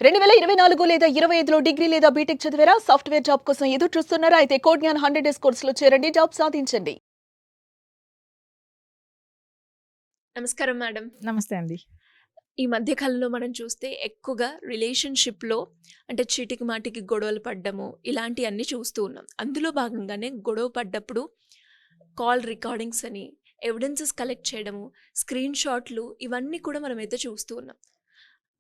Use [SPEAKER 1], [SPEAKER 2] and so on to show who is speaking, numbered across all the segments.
[SPEAKER 1] 2024 లేదా 25లో డిగ్రీ లేదా బీటెక్ చదివారా? సాఫ్ట్‌వేర్ జాబ్ కోసం ఎదురు చూస్తున్నారా? అయితే కోడ్ జ్ఞాన్ 100 డేస్ కోర్సులో చేరండి. జాబ్ సాధించండి. నమస్కారం మేడం.
[SPEAKER 2] నమస్తే అండి.
[SPEAKER 1] ఈ మధ్య కాలంలో మనం చూస్తే ఎక్కువగా రిలేషన్‌షిప్‌లో అంటే చీటికి మాటికి గొడవలు పడ్డము, ఇలాంటియన్నీ చూస్తూ ఉన్నాం. అందులో భాగంగానే గొడవ పడ్డప్పుడు కాల్ రికార్డింగ్స్ అని, ఎవిడెన్సెస్ కలెక్ట్ చేయడము, స్క్రీన్ షాట్లు ఇవన్నీ కూడా మనమైతే చూస్తూ ఉన్నాం.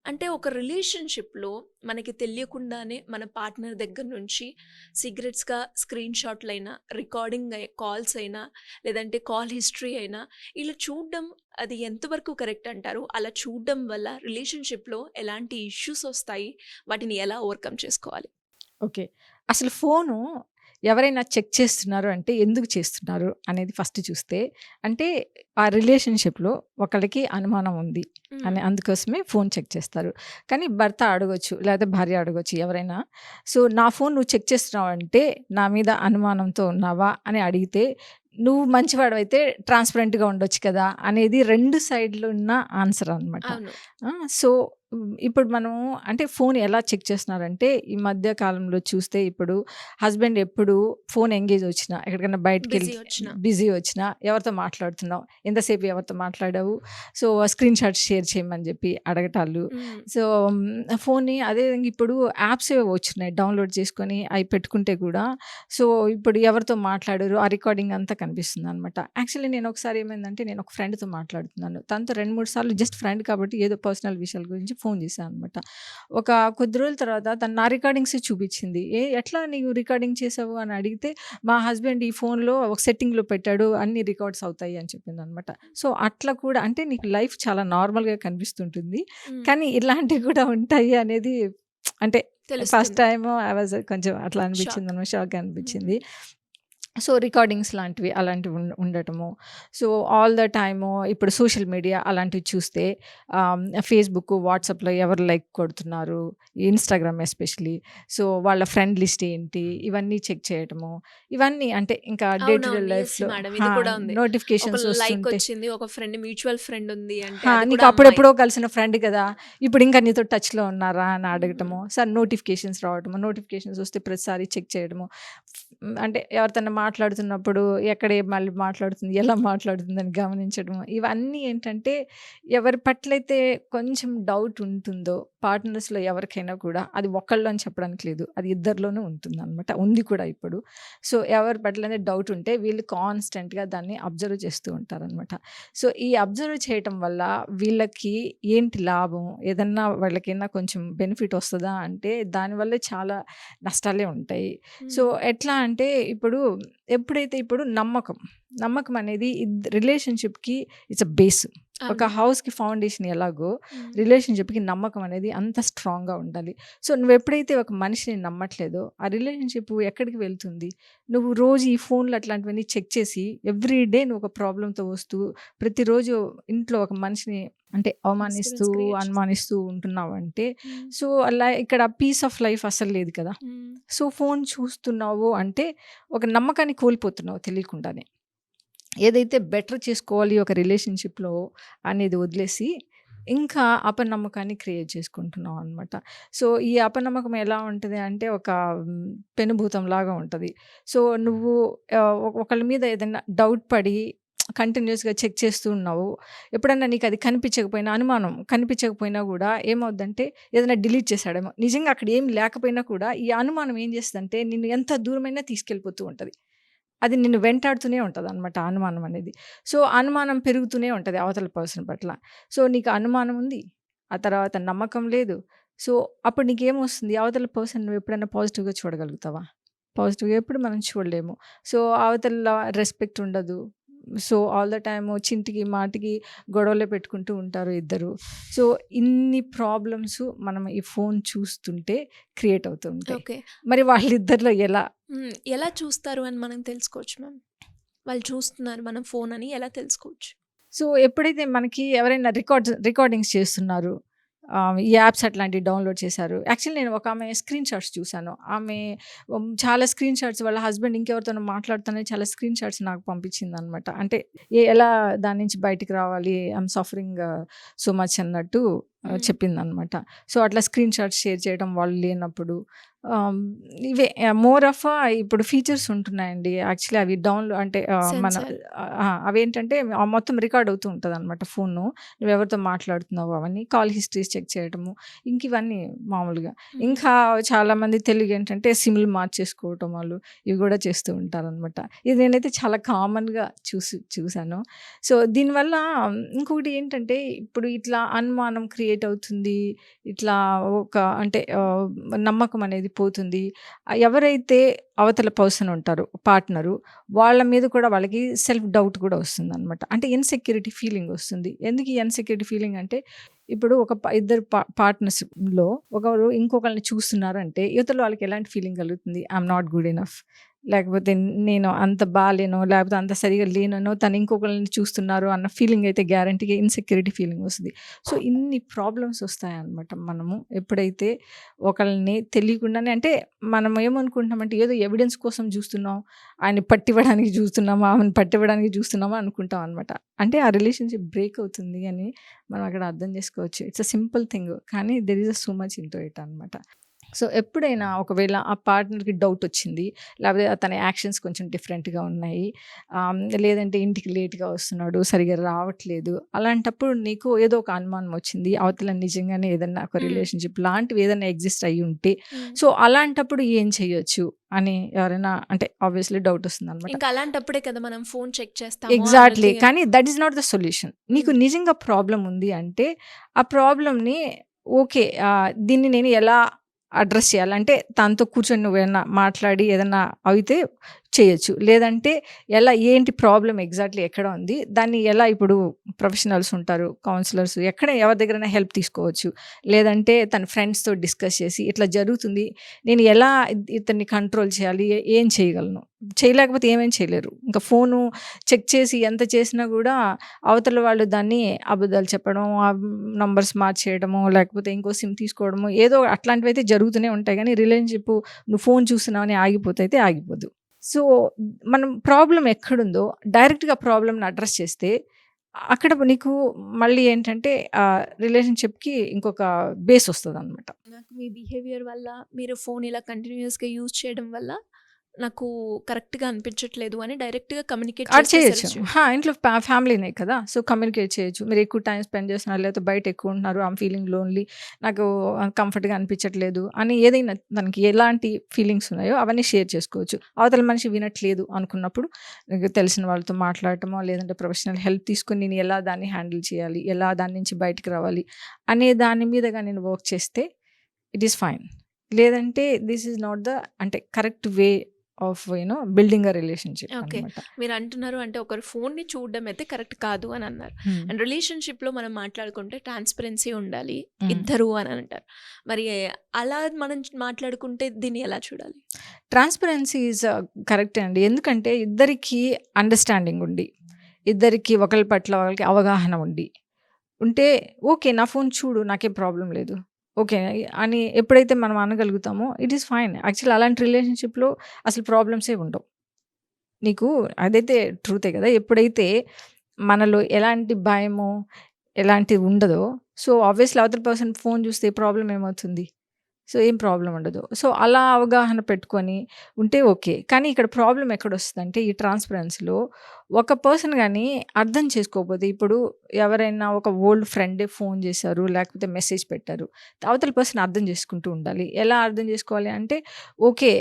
[SPEAKER 1] అంటే ఒక రిలేషన్‌షిప్‌లో మనకి తెలియకుండానే మన పార్ట్నర్ దగ్గర నుంచి సీక్రెట్స్‌గా స్క్రీన్ షాట్‌లైనా, రికార్డింగ్ కాల్స్ అయినా, లేదంటే కాల్ హిస్టరీ అయినా ఇలా చూడడం అది ఎంతవరకు కరెక్ట్ అంటారు? అలా చూడడం వల్ల రిలేషన్‌షిప్‌లో ఎలాంటి ఇష్యూస్ ఒస్తాయి? వాటిని ఎలా ఓవర్‌కమ్ చేసుకోవాలి?
[SPEAKER 2] ఓకే. అసలు ఫోను ఎవరైనా చెక్ చేస్తున్నారు అంటే ఎందుకు చేస్తున్నారు అనేది ఫస్ట్ చూస్తే, అంటే ఆ రిలేషన్‌షిప్‌లో ఒకళ్ళకి అనుమానం ఉంది
[SPEAKER 1] హ్మ్.
[SPEAKER 2] అని అందుకోసమే ఫోన్ చెక్ చేస్తారు. కానీ భర్త అడగొచ్చు, లేకపోతే భార్య అడగొచ్చు ఎవరైనా. సో, "నా ఫోన్ నువ్వు చెక్ చేస్తున్నావంటే నా మీద అనుమానంతో ఉన్నావా?" అని అడిగితే, "నువ్వు మంచివాడివైతే ట్రాన్స్‌పరెంట్‌గా ఉండొచ్చు కదా!" అనేది 2 సైడ్‌లు ఉన్న ఆన్సర్ అనమాట.
[SPEAKER 1] అవును.
[SPEAKER 2] ఆ! సో, ఇప్పుడు మనము అంటే ఫోన్ ఎలా చెక్ చేస్తున్నారంటే, ఈ మధ్య కాలంలో చూస్తే ఇప్పుడు హస్బెండ్ ఎప్పుడు ఫోన్ ఎంగేజ్ వచ్చినా, ఎక్కడికైనా బయటికెళ్ళి
[SPEAKER 1] బిజీ ఒచ్చినా.
[SPEAKER 2] బిజీ వచ్చినా, ఎవరితో మాట్లాడుతున్నావు? ఎంతసేపు ఎవరితో మాట్లాడావు? సో, స్క్రీన్ షాట్స్ షేర్ చేయమని చెప్పి అడగటాలు.
[SPEAKER 1] హ్మ్.
[SPEAKER 2] సో, ఫోన్‌ని అదే విధంగా ఇప్పుడు యాప్స్ ఏవో వచ్చున్నాయి. డౌన్‌లోడ్ చేసుకొని అయి పెట్టుకుంటే కూడా సో, ఇప్పుడు ఎవరితో మాట్లాడారు ఆ రికార్డింగ్ అంతా కనిపిస్తుందనమాట. యాక్చువల్లీ నేను ఒకసారి ఏమైందంటే నేను ఒక ఫ్రెండ్‌తో మాట్లాడుతున్నాను. తనతో 2, 3 సార్లు జస్ట్ ఫ్రెండ్ కాబట్టి ఏదో పర్సనల్ విషయాల గురించి ఫోన్ చేశాను అనమాట. ఒక కొద్ది రోజుల తర్వాత తను నా రికార్డింగ్సే చూపించింది. ఎట్లా నీవు రికార్డింగ్ చేసావు అని అడిగితే, మా హస్బెండ్ ఈ ఫోన్‌లో ఒక సెట్టింగ్‌లో పెట్టాడు అన్నీ రికార్డ్స్ అవుతాయి అని చెప్పిందనమాట. సో, అట్లా కూడా అంటే నీకు లైఫ్ చాలా నార్మల్‌గా కనిపిస్తుంటుంది.
[SPEAKER 1] హ్మ్.
[SPEAKER 2] కానీ ఇలాంటివి కూడా ఉంటాయి అనేది అంటే ఫస్ట్
[SPEAKER 1] తెలుస్తుంది.
[SPEAKER 2] టైము ఐ వాస్ కొంచెం అట్లా
[SPEAKER 1] షాక్.
[SPEAKER 2] అనిపించిందనమాట. షాక్
[SPEAKER 1] హ్మ్.
[SPEAKER 2] అనిపించింది. సో, రికార్డింగ్స్ లాంటివి అలాంటివి ఉండటము. సో, ఆల్ ద టైము ఇప్పుడు సోషల్ మీడియా అలాంటివి చూస్తే ఫేస్‌బుక్, వాట్సాప్‌లో ఎవరు లైక్ కొడుతున్నారు, ఇన్‌స్టాగ్రామ్ ఎస్పెషల్లీ. సో, వాళ్ళ ఫ్రెండ్ లిస్ట్ ఏంటి, ఇవన్నీ చెక్ చేయటము. ఇవన్నీ అంటే ఇంకా డే టు డే
[SPEAKER 1] అవునవును. యెస్
[SPEAKER 2] లైఫ్‌లో
[SPEAKER 1] మేడం. ఇది కూడా ఉంది. ఒక
[SPEAKER 2] నోటిఫికేషన్స్
[SPEAKER 1] లైక్
[SPEAKER 2] వస్తుంటే
[SPEAKER 1] వచ్చింది. ఒక ఫ్రెండ్ మ్యూచువల్ ఫ్రెండ్ ఉంది అంటే అది
[SPEAKER 2] నీకు
[SPEAKER 1] కూడా అమ్మాయి.
[SPEAKER 2] అప్పుడెప్పుడో కలిసిన ఫ్రెండ్ కదా! ఇప్పుడు ఇంకా నీతో టచ్‌లో ఉన్నారా అని
[SPEAKER 1] హ్మ్.
[SPEAKER 2] అడగటము. సార్ నోటిఫికేషన్స్ రావటము. నోటిఫికేషన్స్ వస్తే ప్రతిసారి చెక్ చేయడము. అంటే ఎవరితోన్నా మాట్లాడుతున్నప్పుడు ఎక్కడ మళ్ళీ మాట్లాడుతుంది, ఎలా మాట్లాడుతుందని గమనించడము. ఇవన్నీ ఏంటంటే ఎవరి పట్లయితే కొంచెం డౌట్ ఉంటుందో పార్ట్నర్స్‌లో ఎవరికైనా కూడా అది ఒక్కళ్ళు అని చెప్పడానికి లేదు. అది ఇద్దరిలోనూ ఉంటుందనమాట. ఉంది కూడా ఇప్పుడు. సో, ఎవరి పట్లనే డౌట్ ఉంటే వీళ్ళు కాన్స్టెంట్‌గా దాన్ని అబ్జర్వ్ చేస్తూ ఉంటారనమాట. సో, ఈ అబ్జర్వ్ చేయటం వల్ల వీళ్ళకి ఏంటి లాభం? ఏదన్నా వాళ్ళకేమన్నా కొంచెం బెనిఫిట్ వస్తదా అంటే దానివల్ల చాలా నష్టాలే ఉంటాయి. సో,
[SPEAKER 1] హ్మ్.
[SPEAKER 2] ఎట్లా అంటే ఇప్పుడు ఎప్పుడైతే ఇప్పుడు నమ్మకం. నమ్మకం అనేది రిలేషన్‌షిప్‌కి ఇట్స్ ఎ బేస్. ఒక
[SPEAKER 1] అవును.
[SPEAKER 2] హౌస్‌కి ఫౌండేషన్ ఎలాగో
[SPEAKER 1] హ్మ్.
[SPEAKER 2] రిలేషన్‌షిప్‌కి నమ్మకం అనేది అంత స్ట్రాంగ్‌గా ఉండాలి. సో, నువ్వెప్పుడైతే ఒక మనిషిని నమ్మట్లేదో ఆ రిలేషన్‌షిప్ ఎక్కడికి వెళ్తుంది? నువ్వు రోజు ఈ ఫోన్‌లు అట్లాంటివన్నీ చెక్ చేసి ఎవ్రీ డే నువ్వు ఒక ప్రాబ్లమ్‌తో వస్తూ ప్రతిరోజు ఇంట్లో ఒక మనిషిని అంటే అవమానిస్తూ,
[SPEAKER 1] డిస్టర్బెన్స్ క్రియేట్ చేస్తుంది.
[SPEAKER 2] అనుమానిస్తూ ఉంటున్నావంటే
[SPEAKER 1] హ్మ్.
[SPEAKER 2] సో, అలా ఇక్కడ పీస్ ఆఫ్ లైఫ్ అస్సలు లేదు కదా!
[SPEAKER 1] హ్మ్.
[SPEAKER 2] సో, ఫోన్ చూస్తున్నావు అంటే ఒక నమ్మకాన్ని కోల్పోతున్నావు తెలియకుండానే. ఏదైతే బెటర్ చేసుకోవాలి ఒక రిలేషన్‌షిప్‌లో అనేది వదిలేసి, ఇంకా అపనమ్మకాన్ని క్రియేట్ చేసుకుంటున్నాం అనమాట. సో, ఈ అపనమ్మకం ఎలా ఉంటది అంటే ఒక పెనుభూతంలాగా ఉంటది. సో, నువ్వు ఒకళ్ళ మీద ఏదైనా డౌట్ పడి కంటిన్యూయస్‌గా చెక్ చేస్తూ ఉన్నావు. ఎప్పుడన్నా నీకది కనిపించకపోయినా అనుమానం కనిపించకపోయినా గూడా ఏమవుద్దంటే ఏదైనా డిలీట్ చేశాడేమో. నిజంగా అక్కడ ఏమి లేకపోయినా కూడా ఈ అనుమానం ఏం చేస్తదంటే నిన్ను ఎంత దూరమైనా తీసుకెళ్ళిపోతూ ఉంటది. అది నిన్ను వెంటాడుతూనే ఉంటదనమాట ఆ అనుమానం అనేది. సో, అనుమానం పెరుగుతూనే ఉంటది అవతల పర్సన్ పట్ల. సో, నీకు అనుమానం ఉంది. ఆ తర్వాత నమ్మకం లేదు. సో, అప్పుడు నీకేమొస్తుంది అవతల పర్సన్ నువ్వెప్పుడైనా పాజిటివ్‌గా చూడగలుగుతావా? పాజిటివ్‌గా ఎప్పుడు మనం చూడలేము. సో, అవతల రెస్పెక్ట్ ఉండదు. సో, ఆల్ ద టైము చింటికి, మాటికి గొడవలే పెట్టుకుంటూ ఉంటారు ఇద్దరు. సో, ఇన్ని ప్రాబ్లమ్స్ మనం ఈ ఫోను చూస్తుంటే క్రియేట్ అవుతూ ఉంటాయి.
[SPEAKER 1] ఓకే.
[SPEAKER 2] మరి వాళ్ళిద్దరిలో ఎలా
[SPEAKER 1] హ్మ్. ఎలా చూస్తారు అని మనం తెలుసుకోవచ్చు మ్యామ్? వాళ్ళు చూస్తున్నారు మనం ఫోన్ అని ఎలా తెలుసుకోవచ్చు?
[SPEAKER 2] సో, ఎప్పుడైతే మనకి ఎవరైనా రికార్డింగ్స్ చేస్తున్నారు. ఈ యాప్స్ అట్లాంటివి డౌన్‌లోడ్ చేశారు. యాక్చువల్లీ నేను ఒక ఆమె స్క్రీన్ షాట్స్ చూసాను. ఆమె చాలా స్క్రీన్ షాట్స్ వాళ్ళ హస్బెండ్ ఇంకెవరితోనో మాట్లాడుతూనే చాలా స్క్రీన్ షాట్స్ నాకు పంపించిందనమాట. అంటే ఎలా దాని నుంచి బయటికి రావాలి ఐయామ్ సఫరింగ్ సో మచ్ అన్నట్టు
[SPEAKER 1] హ్మ్.
[SPEAKER 2] చెప్పిందనమాట. సో, అట్లా స్క్రీన్ షాట్స్ షేర్ చేయడం వాళ్ళు లేనప్పుడు. ఆహ్, ఇవే మోర్ ఆఫ్ ఇప్పుడు ఫీచర్స్ ఉంటున్నాయండి. యాక్చువల్లీ అవి అంటే మన
[SPEAKER 1] సెన్సార్.
[SPEAKER 2] అవేంటంటే మొత్తం రికార్డ్ అవుతూ ఉంటదనమాట ఫోను. నువ్వెవరితో మాట్లాడుతున్నావు అవన్నీ. కాల్ హిస్టరీస్ చెక్ చేయడము. ఇంక ఇవన్నీ మామూలుగా.
[SPEAKER 1] హుహు.
[SPEAKER 2] ఇంకా చాలామంది తెలియకేంటంటే సిమ్‌లు మార్చేసుకోవటం వాళ్ళు. ఇవి గూడా చేస్తూ ఉంటారనమాట. ఇది నేనైతే చాలా కామన్‌గా చూసాను. సో, దీనివల్ల ఇంకొకటి ఏంటంటే ఇప్పుడు ఇట్లా అనుమానం క్రియేట్ అవుతుంది. ఇట్లా ఒక అంటే నమ్మకం అనేది పోతుంది. ఎవరైతే అవతల పర్సన్ ఉంటారో పార్ట్నరు వాళ్ళ మీద కూడా వాళ్ళకి సెల్ఫ్ డౌట్ కూడా వస్తుందనమాట. అంటే ఇన్‌సెక్యూరిటీ ఫీలింగ్ వస్తుంది. ఎందుకు ఈ ఇన్‌సెక్యూరిటీ ఫీలింగ్ అంటే ఇప్పుడు ఒక ఇద్దరు పార్ట్నర్స్‌లో ఒకరు ఇంకొకళ్ళని చూస్తున్నారంటే ఇవతల వాళ్ళకి ఎలాంటి ఫీలింగ్ కలుగుతుంది? I'm not good enough. లేకపోతే నేను అంత బాలేనో, లేకపోతే అంత సరిగ్గా లేననో, తను ఇంకొకళ్ళని చూస్తున్నారు అన్న ఫీలింగ్ అయితే గ్యారంటీగా ఇన్‌సెక్యూరిటీ ఫీలింగ్ వస్తది. సో, ఇన్ని ప్రాబ్లమ్స్ వస్తాయన్నమాట మనము ఎప్పుడైతే ఒకళ్ళని తెలియకుండానే అంటే మనం ఏమనుకుంటున్నామంటే ఏదో ఎవిడెన్స్ కోసం చూస్తున్నాం, ఆయన్ని పట్టివ్వడానికి చూస్తున్నామా, ఆమెను పట్టివ్వడానికి చూస్తున్నామా అనుకుంటాం అనమాట. అంటే ఆ రిలేషన్‌షిప్ బ్రేక్ అవుతుంది అని మనం అక్కడ అర్థం చేసుకోవచ్చు. It's a simple thing. కానీ there is so much into it అనమాట. సో, ఎప్పుడైనా ఒకవేళ ఆ పార్ట్నర్‌కి డౌటొచ్చింది. లేకపోతే తన యాక్షన్స్ కొంచెం డిఫరెంట్‌గా ఉన్నాయి. లేదంటే ఇంటికి లేట్‌గా వస్తున్నాడు, సరిగ్గా రావట్లేదు. అలాంటప్పుడు నీకు ఏదో ఒక అనుమానం వచ్చింది. అవతల నిజంగానే ఏదన్నా ఒక
[SPEAKER 1] హ్మ్.
[SPEAKER 2] రిలేషన్‌షిప్ లాంటివి ఏదన్నా ఎగ్జిస్ట్ అయ్యి ఉంటే,
[SPEAKER 1] హ్మ్.
[SPEAKER 2] సో, అలాంటప్పుడు ఏం చేయొచ్చు అని ఎవరైనా అంటే ఆబ్వియస్లీ డౌటొస్తుందనమాట.
[SPEAKER 1] ఇంకా అలాంటప్పుడే కదా మనం ఫోన్ చెక్ చేస్తాము.
[SPEAKER 2] ఎగ్జాక్ట్‌లీ.
[SPEAKER 1] అన్నది.
[SPEAKER 2] కానీ that is not the solution. నీకు
[SPEAKER 1] హ్మ్.
[SPEAKER 2] నిజంగా ప్రాబ్లమ్ ఉంది అంటే, ఆ ప్రాబ్లమ్‌ని ఓకే. దీన్ని నేను ఎలా అడ్రెస్ చేయాలి? అంటే తనతో కూర్చొని నువ్వేమన్నా మాట్లాడి ఏదన్నా అయితే చేయొచ్చు. లేదంటే ఏంటి ప్రాబ్లమ్ ఎగ్జాక్ట్‌లీ ఎక్కడ ఉంది? దాన్ని ఎలా ఇప్పుడు ప్రొఫెషనల్స్ ఉంటారు, కౌన్సిలర్స్ ఎవరి దగ్గరైనా హెల్ప్ తీసుకోవచ్చు. లేదంటే తన ఫ్రెండ్స్‌తో డిస్కస్ చేసి ఇట్లా జరుగుతుంది. నేను ఎలా ఇతన్ని కంట్రోల్ చేయాలి? ఏం చేయగలను? చేయలేకపోతే ఏమేం చేయలేరు. ఇంకా ఫోను చెక్ చేసి ఎంత చేసినా గూడా అవతల వాళ్ళు దాన్ని అబద్ధాలు చెప్పడం, నంబర్స్ మార్చేయడమో, లేకపోతే ఇంకో సిమ్ తీసుకోవడమో ఏదో అట్లాంటివైతే జరుగుతూనే ఉంటాయి గానీ, రిలేషన్‌షిప్పు నువ్వు ఫోను చూస్తున్నావని ఆగిపోతే అయితే ఆగిపోదు. సో, మనం ప్రాబ్లమ్ ఎక్కడుందో డైరెక్ట్‌గా ప్రాబ్లమ్‌ని అడ్రెస్ చేస్తే, అక్కడ నీకు మళ్ళీ ఏంటంటే రిలేషన్‌షిప్‌కి ఇంకొక బేస్ వస్తదనమాట.
[SPEAKER 1] నాకు మీ బిహేవియర్ వల్ల మీరు ఫోన్ ఇలా కంటిన్యూయస్‌గా యూజ్ చేయడం వల్ల నాకు కరెక్ట్‌గా అనిపించట్లేదు అని డైరెక్ట్‌గా కమ్యూనికేట్
[SPEAKER 2] అది చేయొచ్చు.
[SPEAKER 1] చేసేసరొచ్చు.
[SPEAKER 2] ఇంట్లో ఫ్యామిలీనే కదా! సో, కమ్యూనికేట్ చేయొచ్చు. మీరు ఎక్కువ టైమ్ స్పెండ్ చేస్తున్నారు, లేకపోతే బయట ఎక్కువ ఉంటున్నారు. I'm feeling lonely. నాకు కంఫర్ట్‌గా అనిపించట్లేదు అని ఏదైనా తనకి ఎలాంటి ఫీలింగ్స్ ఉన్నాయో అవన్నీ షేర్ చేసుకోవచ్చు. అవతల మనిషి వినట్లేదు అనుకున్నప్పుడు నీకు తెలిసిన వాళ్ళతో మాట్లాడటమో, లేదంటే ప్రొఫెషనల్ హెల్ప్ తీసుకొని నేను ఎలా దాన్ని హ్యాండిల్ చేయాలి? ఎలా దాని నుంచి బయటికి రావాలి? అనే దాని మీదగా నేను వర్క్ చేస్తే ఇట్ ఈస్ ఫైన్. లేదంటే దిస్ ఈస్ నాట్ ద అంటే correct way of building a relationship
[SPEAKER 1] okay.
[SPEAKER 2] అనమాట.
[SPEAKER 1] మీరంటున్నారు అంటే ఒకరు ఫోన్‌ని చూడడం అయితే కరెక్ట్ కాదు అని అన్నారు.
[SPEAKER 2] హ్మ్.
[SPEAKER 1] అండ్ రిలేషన్‌షిప్‌లో మనం మాట్లాడుకుంటే ట్రాన్స్‌పరెన్సీ ఉండాలి
[SPEAKER 2] హ్మ్.
[SPEAKER 1] ఇద్దరు అని అంటారు. మరి అలా మనం మాట్లాడుకుంటే దీన్ని ఎలా చూడాలి?
[SPEAKER 2] ట్రాన్స్‌పరెన్సీ ఈజ్ కరెక్టే అండి. ఎందుకంటే ఇద్దరికీ అండర్‌స్టాండింగ్ ఉండి, ఇద్దరికీ ఒకళ్ళ పట్ల ఒకళ్ళకి అవగాహన ఉంటే ఓకే. నా ఫోన్ చూడు నాకేం ప్రాబ్లమ్ లేదు. ఓకే. అని ఎప్పుడైతే మనం అనగలుగుతామో ఇట్ ఈస్ ఫైన్. యాక్చువల్లీ అలాంటి రిలేషన్‌షిప్‌లో అసలు ప్రాబ్లమ్సే ఉండవు. నీకు అదైతే ట్రూతే గదా! ఎప్పుడైతే మనలో ఎలాంటి భయమో, ఎలాంటిది ఉండదో, సో, ఆబ్వియస్‌లీ అవతల పర్సన్ ఫోన్ చూస్తే ప్రాబ్లమ్ ఏమవుతుంది? సో, ఏం ప్రాబ్లమ్ ఉండదు. సో, అలా అవగాహన పెట్టుకొని ఉంటే ఓకే. కానీ ఇక్కడ ప్రాబ్లమ్ ఎక్కడొస్తదంటే ఈ ట్రాన్స్‌పరెన్సీలో ఒక పర్సన్ గాని అర్థం చేసుకోకపోతే ఇప్పుడు ఎవరైనా ఒక ఓల్డ్ ఫ్రెండే ఫోన్ చేశారు, లేకపోతే మెసేజ్ పెట్టారు. అవతల పర్సన్ అర్థం చేసుకుంటూ ఉండాలి. ఎలా అర్థం చేసుకోవాలి అంటే ఓకే.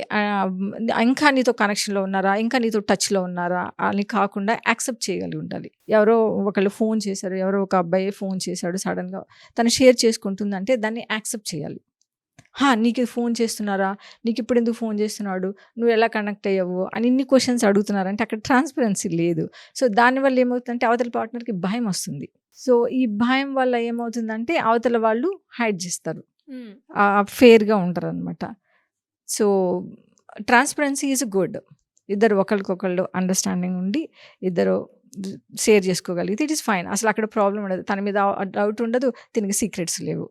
[SPEAKER 2] ఇంకా నీతో కనెక్షన్‌లో ఉన్నారా? ఇంకా నీతో టచ్‌లో ఉన్నారా? అని కాకుండా యాక్సెప్ట్ చేయగలిగి ఉండాలి. ఎవరో ఒకళ్ళు ఫోన్ చేశారు. ఎవరో ఒక అబ్బాయే ఫోన్ చేశాడు సడెన్‌గా. తను షేర్ చేసుకుంటుందంటే దాన్ని యాక్సెప్ట్ చేయాలి. నీకు ఫోన్ చేస్తున్నారా? నీకిప్పుడెందుకు ఫోన్ చేస్తున్నాడు? నువ్వెలా కనెక్ట్ అయ్యావు? అని ఇన్ని క్వెషన్స్ అడుగుతున్నారంటే అక్కడ ట్రాన్స్‌పరెన్సీ లేదు. సో, దానివల్ల ఏమవుతుందంటే అవతల పార్ట్నర్‌కి భయమొస్తుంది. సో, ఈ భయం వల్ల ఏమవుతుందంటే అవతల వాళ్ళు హైడ్ జేస్తారు.
[SPEAKER 1] హ్మ్.
[SPEAKER 2] ఫెయిర్‌గా ఉండరనమాట. So, transparency is good. ఇద్దరు ఒకళ్ళకొకళ్ళు అండర్‌స్టాండింగ్ ఉండి ఇద్దరు షేర్ చేసుకోగలిగితే ఇట్ ఈస్ ఫైన్. అసలక్కడ ప్రాబ్లమ్ ఉండదు. తన మీద డౌట్ ఉండదు. దీనికి సీక్రెట్స్ లేవు.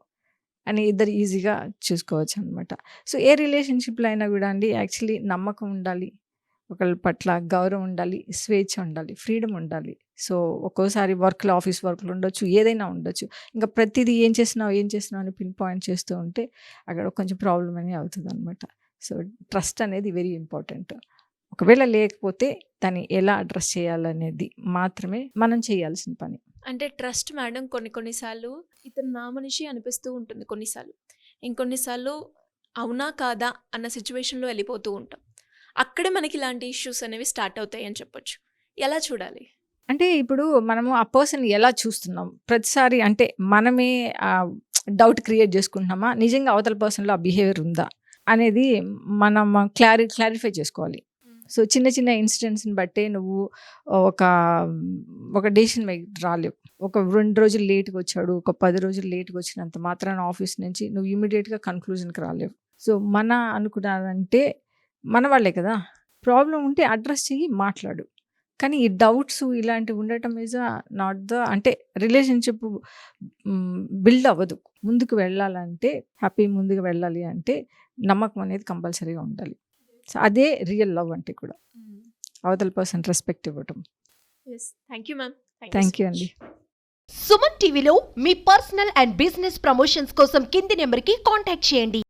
[SPEAKER 2] అని ఇద్దరు ఈజీగా చూసుకోవచ్చనమాట. సో, ఏ రిలేషన్‌షిప్‌లో అయినా గూడా అండి యాక్చువల్లీ నమ్మకం ఉండాలి. ఒకళ్ళ పట్ల గౌరవం ఉండాలి, స్వేచ్ఛ ఉండాలి, ఫ్రీడమ్ ఉండాలి. సో, ఒక్కోసారి ఆఫీస్ వర్క్‌లో ఉండొచ్చు, ఏదైనా ఉండొచ్చు. ఇంకా ప్రతిదీ ఏం చేస్తున్నావు అని పిన్ పాయింట్ చేస్తూ ఉంటే అక్కడ కొంచెం ప్రాబ్లమ్ అనేది అవుతుందనమాట. సో, ట్రస్ట్ అనేది వెరీ ఇంపార్టెంట్. ఒకవేళ లేకపోతే దాన్ని ఎలా అడ్రెస్ చేయాలనేది మాత్రమే మనం చేయాల్సిన పని.
[SPEAKER 1] అంటే ట్రస్ట్ మేడం కొన్ని సార్లు ఇతను నా మనిషి అనిపిస్తూ ఉంటుంది కొన్నిసార్లు. ఇంకొన్నిసార్లు అవునా కాదా అన్న సిచ్యువేషన్‌లో వెళ్ళిపోతూ ఉంటాం. అక్కడే మనకి ఇలాంటి ఇష్యూస్ అనేవి స్టార్ట్ అవుతాయి అని చెప్పొచ్చు. ఎలా చూడాలి?
[SPEAKER 2] అంటే ఇప్పుడు మనము ఆ పర్సన్ ఎలా చూస్తున్నాం? ప్రతిసారి అంటే మనమే డౌట్ క్రియేట్ చేసుకుంటున్నామా? నిజంగా అవతల పర్సన్‌లో ఆ బిహేవియర్ ఉందా? అనేది మనం క్లారిఫై చేసుకోవాలి. సో, చిన్న చిన్న ఇన్సిడెంట్స్‌ని బట్టే నువ్వు ఒక ఒక డెసిషన్ రాలేవు. ఒక 2 రోజులు లేట్‌గా వచ్చాడు, ఒక 10 రోజులు లేట్‌గా వచ్చినంత మాత్రాన ఆఫీస్ నుంచి నువ్వు ఇమ్మీడియేట్‌గా కన్క్లూజన్‌కి రాలేవు. సో, అనుకున్నారంటే మన వాళ్ళే కదా! ప్రాబ్లమ్ ఉంటే అడ్రెస్ చెయ్యి, మాట్లాడు. కానీ ఈ డౌట్స్ ఇలాంటివి ఉండటం ఈజ్ నాట్ అంటే రిలేషన్‌షిప్ బిల్డ్ అవ్వదు. ముందుకు వెళ్ళాలంటే ముందుకు వెళ్ళాలి అంటే నమ్మకం అనేది కంపల్సరీగా ఉండాలి. సో, అదే రియల్ లవ్ అంటే కూడా. అవతల పర్సన్ రెస్పెక్ట్ ఇవ్వటం.
[SPEAKER 1] Yes. Thank you ma'am.
[SPEAKER 2] Thank you అండి.
[SPEAKER 3] సుమన్ టీవీలో మీ పర్సనల్ అండ్ బిజినెస్ ప్రమోషన్స్ కోసం కింది నెంబర్కి కాంటాక్ట్ చేయండి.